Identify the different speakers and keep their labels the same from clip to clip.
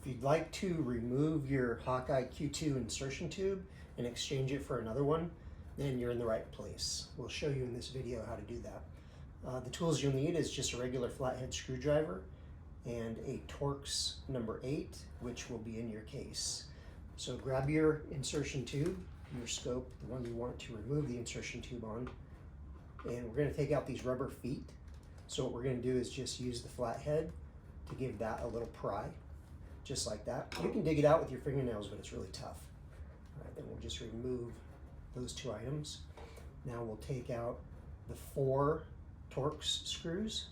Speaker 1: If you'd like to remove your Hawkeye Q2 insertion tube and exchange it for another one, then you're in the right place. We'll show you in this video how to do that. The tools you'll need is just a regular flathead screwdriver and a Torx number 8, which will be in your case. So grab your insertion tube, your scope, the one you want to remove the insertion tube on, and we're going to take out these rubber feet. So what we're going to do is just use the flathead to give that a little pry, just like that. You can dig it out with your fingernails, but it's really tough. All right, then we'll just remove those two items. Now we'll take out the 4 Torx screws.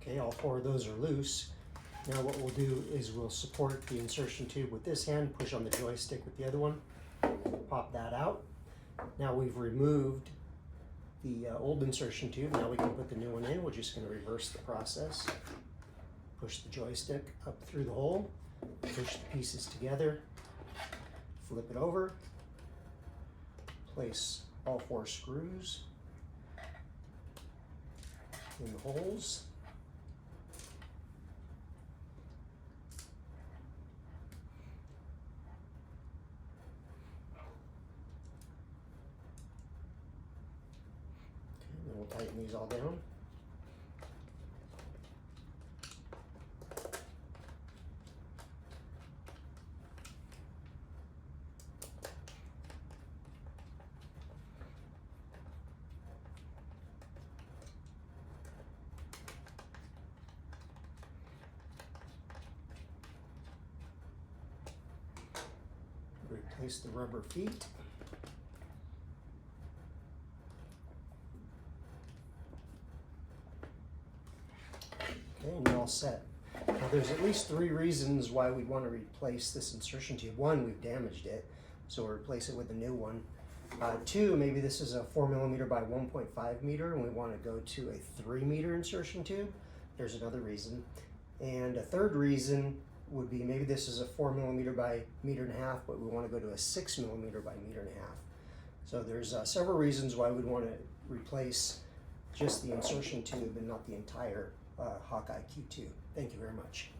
Speaker 1: Okay, all 4 of those are loose. Now what we'll do is we'll support the insertion tube with this hand, push on the joystick with the other one, pop that out. Now we've removed the old insertion tube. Now we can put the new one in. We're just going to reverse the process. Push the joystick up through the hole, push the pieces together, flip it over, place all 4 screws in the holes. Then we'll tighten these all down. Replace the rubber feet. Okay, and you're all set. Now there's at least 3 reasons why we'd want to replace this insertion tube. 1, we've damaged it, so we'll replace it with a new one. 2, maybe this is a 4mm by 1.5 meter and we want to go to a 3-meter insertion tube. There's another reason. And a third reason would be maybe this is a 4mm by 1.5 meters, but we want to go to a 6mm by 1.5 meters. So there's several reasons why we'd want to replace just the insertion tube and not the entire Hawkeye Q2. Thank you very much.